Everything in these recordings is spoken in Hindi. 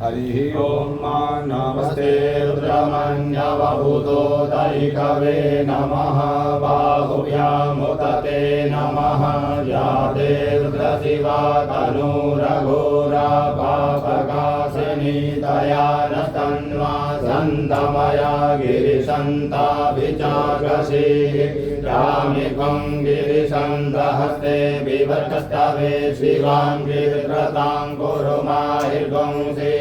हरिः ओम नमस्ते रुद्रमन्यवभूतोदयिकवे नमः बाहुभ्यामुदते नमः या रुद्रशिवा तनूरघोरा पापकाशिनी दया नस्तन्वा सन्तमया गिरिशन्ताभिचाकशी यामिकं गिरिशन्तहस्ते विवर्तस्तवे शिवां गिरिव्रतां कुरु माहिर्गुंसे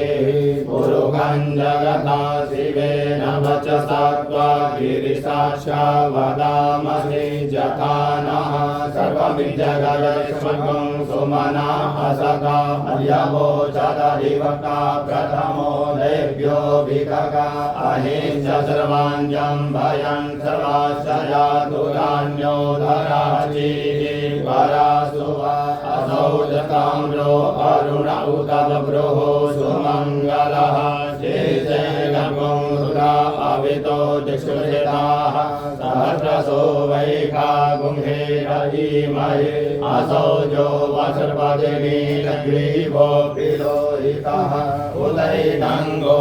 पुरुषं जगता शिवेन वचसा त्वा गिरिसाक्षा वदामहे यथा नः सर्वमिज्जगदस्वर्गं सुमना असगा अर्यवोचदधिवक्ता प्रथमो देव्यो भिखगा अहिंस सर्वाञ्जं भयं सर्वाश्रया दुरान्यो धराचिः परासुवा असौ जताम्रो अरुण उत बभ्रुः सुमङ्गलः शेषेणगुं सुरा अवितो दिक्षुषिताः सहस्रसो वैखा गुंहे रयीमहे असौ जो वसर्पदिनीलग्रीवो पिलोहितः उदयनङ्गो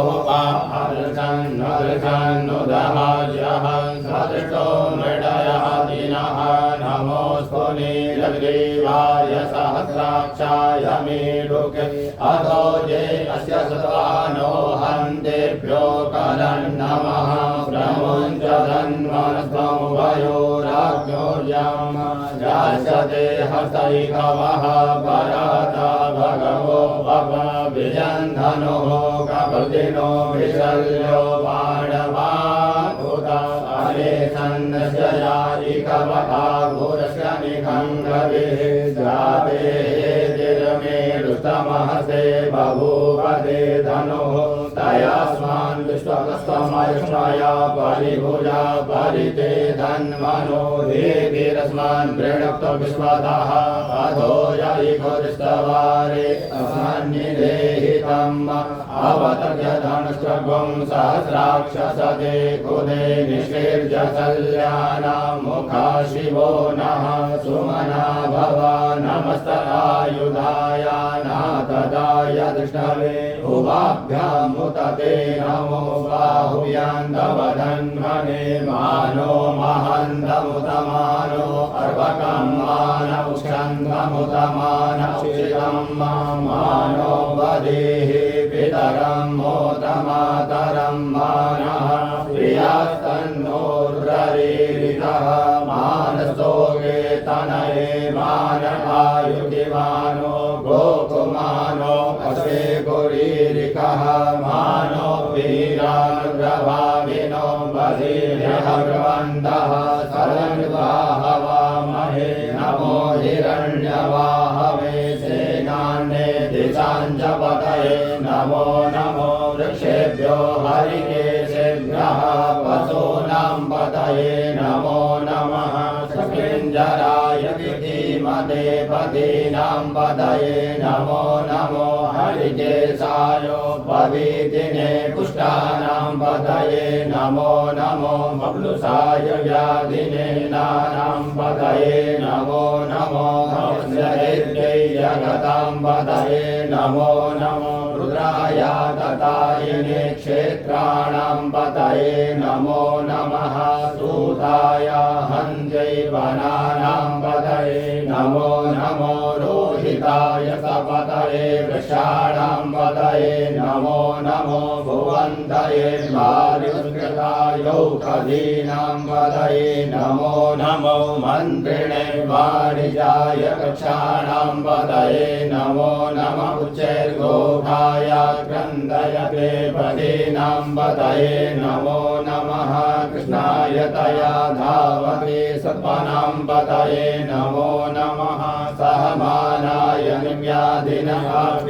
पार्षन्नुदहार्यः सदृष्टो मृडयः दिनः नमोऽस्तु नीलग्रीवाय सहस्राक्षाय मीडुके अधो ये अस्य सत्वानो हन्तेभ्यो करन् नमः प्रमुञ्च धन्वनस्त्वं वयोराज्ञोर्यं यास्यते हस्तैकवः परता भगवो भव विजन्धनुः कपर्दिनो विशल्यो बाणवाहुता अरे सन्नस्य यारिकवः घोरस्य निखङ्गभिः जाते रुस्तमहसे बभूवदे धनुः तयास्मान् विश्वकस्तमयष्मया परिभुजा परिते धन्वनो देवीरस्मान् प्रणक्त विश्वतः अधो यैकोरिस्तवारे अस्मन्निदेहितम् अवतर्य धनुष्टगुं सहस्राक्षसदे कुदे निषेर्जसल्यानां मुखा शिवो नः सुमना भव नमस्तरायुधाय नाथदाय दृष्टवे उभाभ्यामुतते नमो बाहुव्यान्दवधन्वने मानो महन्दमुतमानो अर्वकं मानवक्षन्दमुतमानक्षितं मानो वदेः पितरं मोदमातरं मानः प्रियास्तन्नोर्ररीरितः मानसोगे तनये मानवायुधिमानो गोकुमानो अश्वे गुरीरिकः मानो वीरानुग्रभाविनो बधिर्यहर्वन्तः सरन्वाहवामहे नमो हिरण्यवाहवे सेनान्ये दिशाञ्जपतये नमो नमो वृक्षेभ्यो हरिकेशेभ्यः पशूनां पतये नमो नमः सकृञ्जराय धीमते पदीनां पतये नमो नमो हरिकेशाय पवीतिने पुष्टानां पतये नमो नमो बब्लुसाय व्याधिने नानां पतये नमो नमो जगतां पतये नमो नमो रुद्राय ततायिने क्षेत्राणां पतये नमो नमः सूताय हन्त्यै वनानां पतये नमो नमो रोहिताय सपतये वृषाणां पतये नमो नमो भुवन्तये वारिवृतायौषधीनां पतये नमो नमो मन्त्रिणे वाणिजाय वृक्षाणां पतये नमो नमः उच्चैर्गोभाय क्रन्दयते पदीनां पतये नमो नमः कृष्णाय तया धावते सत्त्वानां पतये नमो नमः सहमानाय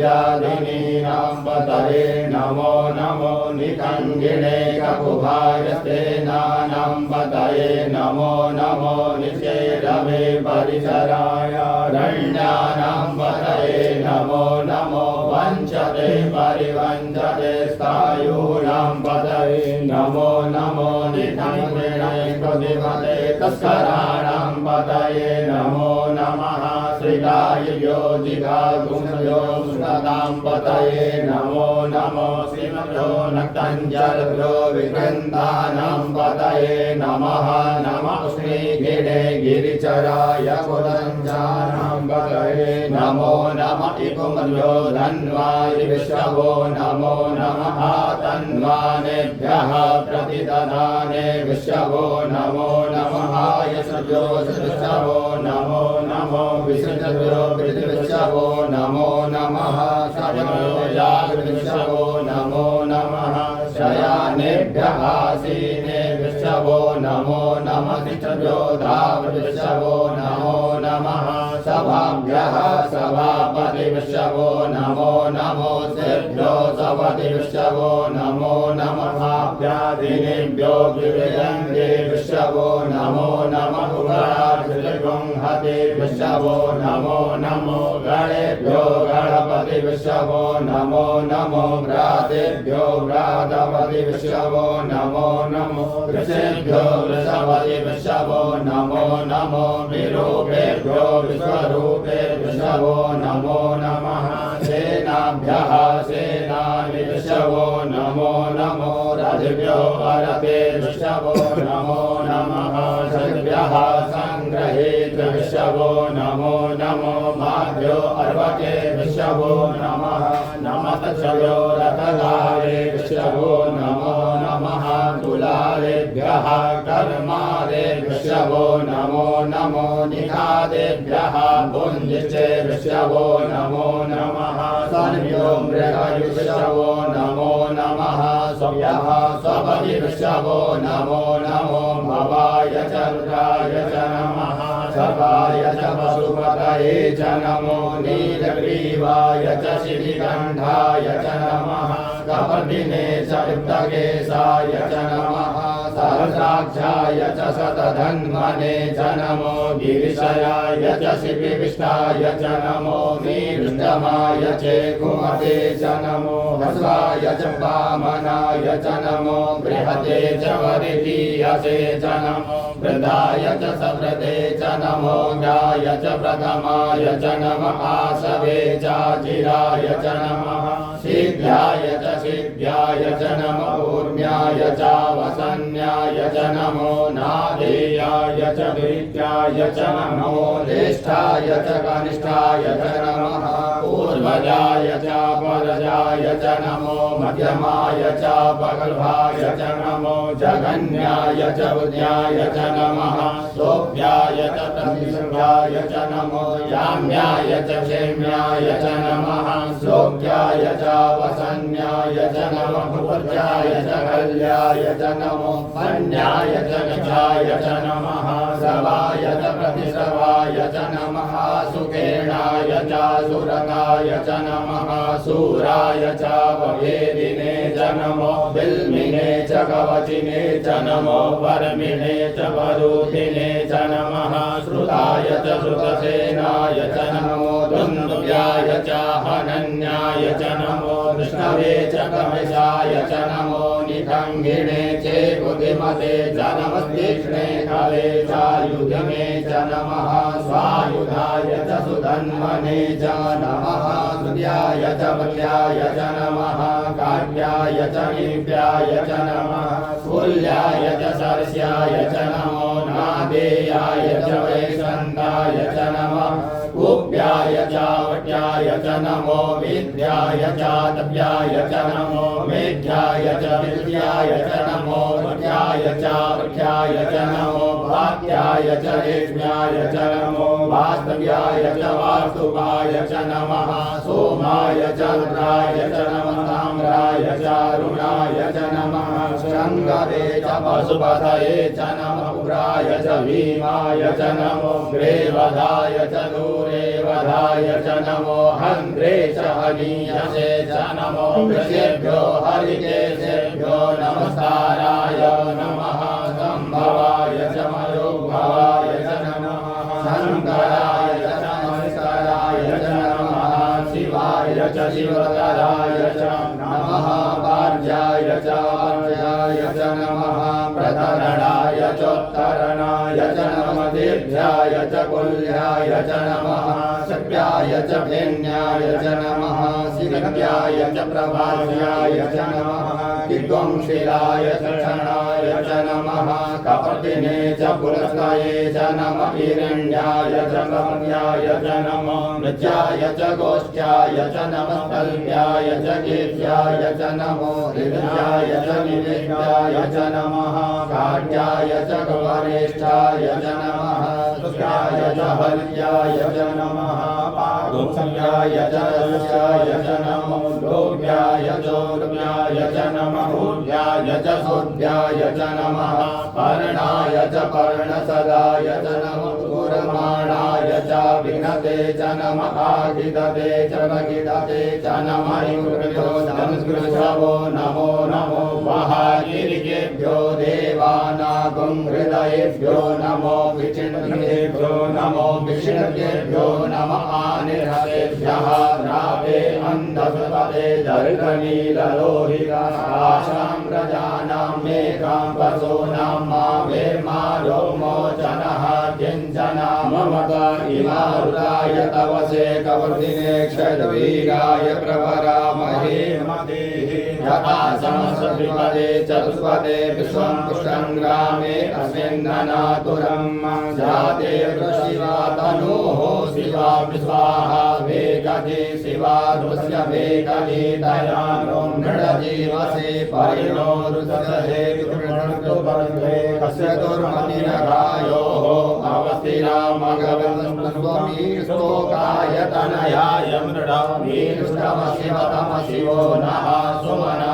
व्याधिनीनां पतये नमो नमो निखङ्गिणे ककुभाय सेनानां पतये नमो नमो निचेरवे परिसराय रण्यानां पतये नमो नमो वञ्चते परिवञ्चते स्थायूनां पतये नमो नमो निखङ्गिणे कृतिमते तस्कराणां पतये नमो नमः सरिताय योजिका गुणयो सुनतां पतये नमो नमो श्रीमयो नक्तञ्जलभ्यो विकृन्तानां पतये नमः नमः श्रीगिरे गिरिचराय कुलञ्जानां पतये नमो नमः इकुमयो धन्वाय विश्ववो नमो नमः तन्वानेभ्यः प्रतिदधाने विश्ववो नमो नमः यशो विश्ववो नमो नमो विश्वजो विश्ववो नमो नमः शवयो जागृविश्ववो नमो नमः शयानेभ्यः आसीने विश्ववो नमो नमः चित्रयोधावृविश्ववो नमो नमः सभाभ्यः सभापति विश्ववो नमो नमो सेभ्यो सपति विश्ववो नमो नमः व्याधिनेभ्यो विविदन्ते विश्ववो नमो नमः उग्रार्थिगुंहते विश्ववो नमो नमो गणेभ्यो गणपति विश्ववो नमो नमो व्रातेभ्यो व्रातपति विश्ववो नमो नमो वृषेभ्यो वृषपति विश्ववो नमो नमो विरूपेभ्यो विश्वरूपे विश्ववो नमो नमः सेनाभ्यः सेनानि विश्ववो नमो नमो रथिभ्यो रथे विश्ववो नमो नमः सद्भ्यः सङ्ग्रहेत विश्ववो नमो नमो माभ्यो अर्वके विश्ववो नमः नमः चयो रथधारे विश्ववो नमो नमः कुलालेभ्यः कर्मारे विश्ववो नमो नमो निखादेभ्यः भुञ्जिचे विश्ववो नमो नमः सन्भ्यो मृगायु विश्ववो नमो नमः स्वयः स्वपति विश्ववो नमो नमो भवाय च रुद्राय च नमः सर्वाय च पशुपतये च नमो नीलग्रीवाय च शिखिकण्ठाय च नमः कपर्दिने च युक्तकेशाय च नमः सहस्राक्षाय च शतधन्वने च नमो गिरिशयाय च शिविविष्टाय च नमो नीलुष्टमाय च कुमते च नमो हस्वाय च वामनाय च नमो बृहते च वरितीयसे च नमो वृद्धाय च सव्रते च नमो गाय च प्रथमाय च नमः आसवे च चिराय च नमः सिद्ध्याय च सिद्ध्याय च नमो ऊर्म्याय च वसन्याय च नमो नादेयाय च द्वित्याय च नमो ज्येष्ठाय च कनिष्ठाय च नमः पूर्वजाय च परजाय च नमो मध्यमाय च पगल्भाय च नमो जगन्याय च बुद्ध्याय च नमः सोभ्याय च प्रतिसंध्याय च नमो याम्याय च क्षेम्याय च नमः श्लोक्याय च वसन्याय च नमः पूर्जाय च कल्याय च नमो अन्याय च निजाय च नमः श्रवाय च प्रतिश्रवाय च नमः सुखेणाय च सुरताय च नमः सूराय च ववेदिने च नमो बिल्मिने च कवचिने च नमो वर्मिणे च वरुधिने च नमः श्रुताय च श्रुतसेनाय च नमो दुन्दुभ्याय च हनन्याय च नमो विष्णवे च कमिषाय च नमो निखङ्गिणे च बुद्धिमते च नमस्तीक्ष्णे खले च युधिने च नमः स्वायुधाय च सुधन्वने च नमः सुध्याय च बल्याय च नमः काव्याय च निव्याय च नमः कुल्याय च सर्ष्याय च नमो नादेयाय च वैशन्ताय च नमः कुभ्याय च वट्याय च नमो विद्याय च तव्याय च नमो मेध्याय च विद्याय च नमो वट्याय च वट्याय च नमो वाक्याय च रेक्ष्म्याय च नमो वास्तव्याय च वास्तुवाय च नमः सोमाय च रुद्राय च नमः ताम्राय च अरुणाय च नमः शङ्करे च पशुपतये च नमः उग्राय च भीमाय च नमो ग्रेवधाय च दूरेवधाय च नमो हन्त्रे च हनीयसे च नमो वृषेभ्यो हरिकेशेभ्यो नमस्काराय नमः सम्भवाय च मयोभवाय च नमः शङ्कराय च नमस्काराय च नमः शिवाय च शिवतराय च नमः पार्याय च पार्याय च नमः प्रतरणाय चोत्तरणाय च नमः वेद्याय च कुल्याय च नमः शक्याय च भेन्याय च नमः शिविद्याय च प्रभास्याय च नमः विद्वंशिलाय च क्षणाय च नमः कपटिने च पुलस्ताये च नमः हिरण्याय च गम्याय च नमः मृत्याय च गोष्ठ्याय च नमः कल्प्याय च गेत्याय च नमो हृदयाय च निवेद्याय च नमः काट्याय च गवरेष्ठाय च नमः सुष्याय च हल्याय च नमः पादोक्षयाय च रस्याय च नमो लोभ्याय चोर्भ्याय च नमः ऊर्ध्याय च सोऽध्याय च नमः पर्णाय च पर्णसदाय च नमः गुरमाणाय च विघ्नते च नमः आगिदते च भगिदते च नमः संस्कृतवो नमो नमो महागिरिकेभ्यो देवानागुं हृदयेभ्यो नमो विचिन्तेभ्यो नमो विष्णुभ्यो नमः आनिर्हतेभ्यः द्रावे अन्धसुपदे दर्शनीललोहिता आशां प्रजानां मेघां पशूनां मावे मारो मोचनः किञ्चना ममता इमारुताय तवसे कवर्धिने क्षद्वीराय प्रवरामहे यथा सहस्रद्विपदे चतुष्पदे विश्वं पुष्टङ्ग्रामे अस्मिन्ननातुरं जाते शिवा तनोः शिवा विश्वाहा वेकजे शिवा रुस्य वेकजे दयानो मृडजीवसे परिणो रुदसे विष्णुर्दुर्बन्धे कस्य दुर्मतिरगायोः अवस्थिरा मगवन्स्वमी स्तोकाय तनयाय मृडा वीरुष्टम शिवतम शिवो नः सुमना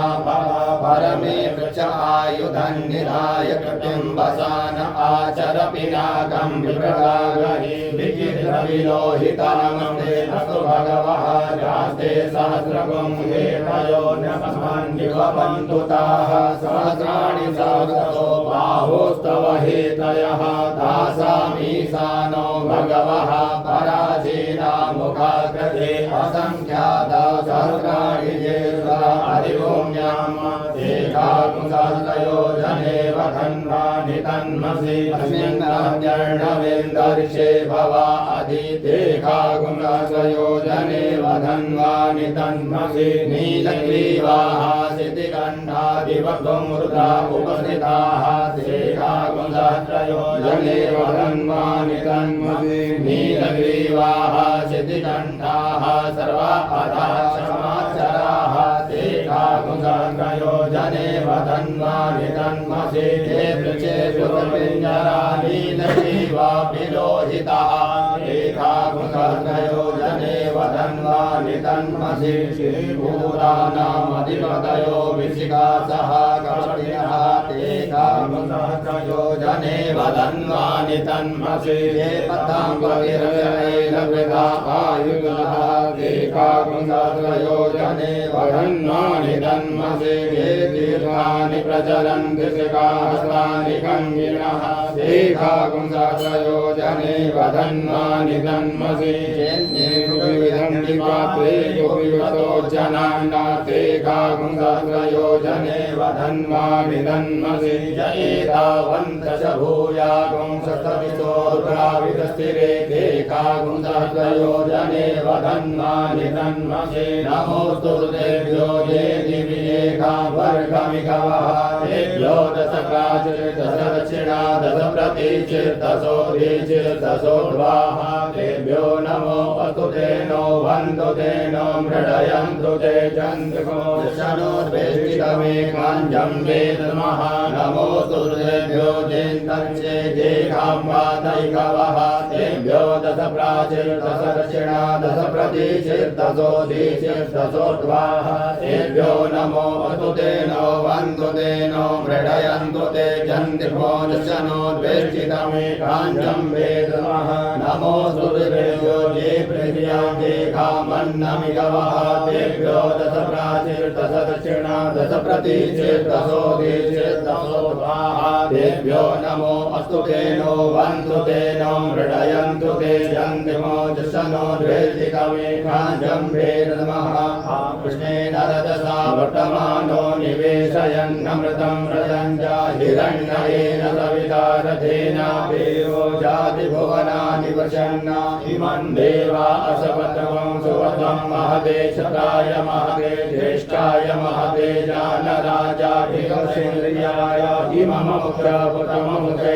परमे वृक्ष आयुधन्निधाय कृतिं वसान आचर पिनाकं विप्रगागहि विचित्रविलोहितनमस्ते अस्तु भगवः जास्ते सहस्रगुं हेतयो न्यपन्दिवपन्तु ताः सहस्राणि सहस्रतो बाहोस्तव हेतयः दासामीशानो भगवः पराजीना मुखाग्रजे असङ्ख्याता सहस्राणि जेषा अधिभूम्याम् एकाकुसहस्रयोजने वधन्वानि तन्मसि अस्मिन्नर्णवेन्दर्षे भवा अधितेकाकुसहस्रयोजने वधन्वानि तन्मसि नीलग्रीवाः शितिकण्ठादिवधुमृता उपस्थिताः एकाकुसहस्रयोजने वधन्वानि तन्मसि नीलग्रीवाः शितिकण्ठाः सर्वा अधः समाचराः एकाकुसहस्रयोजने वधन्वानि तन्मसि हे वृचे सुरपिञ्जरा नीलजीवा विलोहितः एकाकुसहस्रयोजने वधन्वानि तन्मसि श्रीभूतानामधिपतयो विशिखासः कपटिनः एकाकुसहस्रयोजने वधन्वानि तन्मसि हे पताम्बरिरवृथा आयुगः एकाकुसहस्रयोजने वधन्वानि तन्मसि हे तीर्थानि प्रचलन्ति शिखाहस्तानि कङ्गिणः एकाकुसहस्रयोजने वधन्वानि तन्मसि विविधं पात्रे योगिवतो जनान्नाते एकाकुसहस्रयोजने वधन्वानि तन्मसि एतावन्तश भूयागुं सतवितो रुद्राविदस्थिरे एकाकुसहस्रयोजने वधन्वानि तन्मसि नमोऽस्तु देव्यो ये दिवि एकावर्गमिकवः तेभ्यो दश प्राचीर दश दक्षिणा दश प्रतीचिर दशोदीचिर दशोद्वाः तेभ्यो नमो अस्तु तेनो वन्दु तेनो मृडयन्तु ते चन्द्रको दशनोद्वेष्टितमेकाञ्जं वेदमः नमोऽस्तु देव्यो जेन्तर्चे जेघाम्बादैकवः तेभ्यो दश प्राचीर दश दक्षिणा दश प्रतीचिर दशोदीचिर दशोद्वाः तेभ्यो नमो अस्तु तेनो वन्दु तेनो मृडयन्तु ते चन्द्रको दशनोद्वेष्टितमेकाञ्जं वेदमः नमोऽस्तु देव्यो ये प्रिया जेघामन्नमिगवः तेभ्यो दश प्राचीर दश दक्षिणा दश प्रतीचेर्दशो दीचेर्दशो स्वाहा तेभ्यो नमो अस्तु तेनो वन्तु तेनो मृडयन्तु ते यन्तिमो जसनो द्वैतिकमेघाजम्भे नमः कृष्णेन रजसा वर्तमानो निवेशयन्नमृतं रजञ्जा हिरण्येन सविता रथेन देवो जातिभुवनानि वशन्ना इमं देवा असवतमं सुवतं महते शताय महते ज्येष्ठाय महते जानराजाभिषेन्द्रियाय इमं मुख्यपुत्रमुखे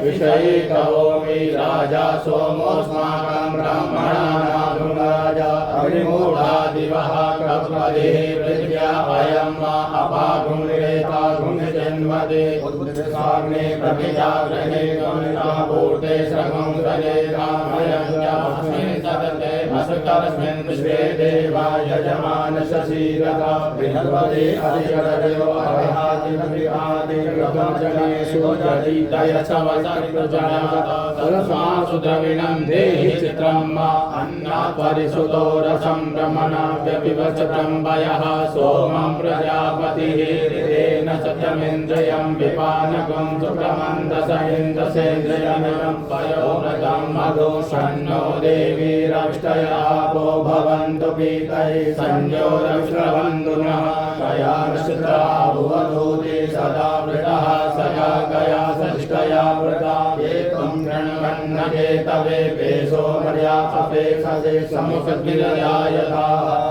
विषये करोमि राजा सोमोऽस्माकं ब्राह्मणानां राजा अग्निमूढादिवः कल्पते पृथिव्या अयं वा अपागुणेता गुणजन्मदे उद्भिदाग्ने प्रभिजाग्रहे गमनापूर्ते श्रमं सदे रामयं चास्मिन् सदते असकरस्मिन् विश्वे देवा यजमानशशीरता बृहद्वदे अधिकरयो अर्हादिविहादि गगनजने सुजरितय सवसरितजाता तस्मासु द्रविणं देहि चित्रं मा अन्नात् परिसुतो रसं ब्रह्मणाप्यपिबचतं वयः सोमं प्रजापतिः तेन सत्यमिन्द्रियं विपानकं सुप्रमन्दस इन्द्रसेन्द्रियमिदं पयोव्रतं मधुषन्नो देवीरविष्टयापो भवन्तु पीतैः संयोरविश्रवन्तु नः कया नश्चित्रा भुवधूति सदा वृतः सदा गया सष्टया वृता एकं गृण्वन्नगे तवे पेशो मर्या अपेक्षसे समुपद्विरया यथा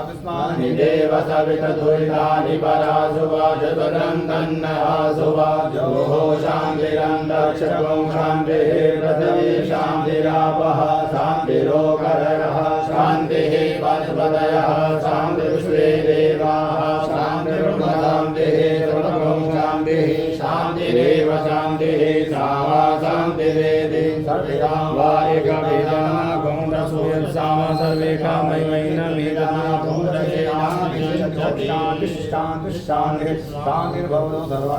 तस्मानि देव सवितदुरितानि परासुवा जगदन्तन्नहासुवा जोः शान्तिरन्तरिक्षं शान्तिः पृथिवी शान्तिरापः शान्तिरोकरः शान्तिः वनस्पतयः शान्तिर्विश्वे देवाः शान्तिर्ब्रह्मशान्तिः सर्वं शान्तिः शान्तिरेव शान्तिः सा वा शान्तिरेति सर्वेषां वा एकवेदनागं रसोयसाम सर्वे कामैनमेतनागं रसेनां शान्तिः शान्तिर्भवतु सर्वा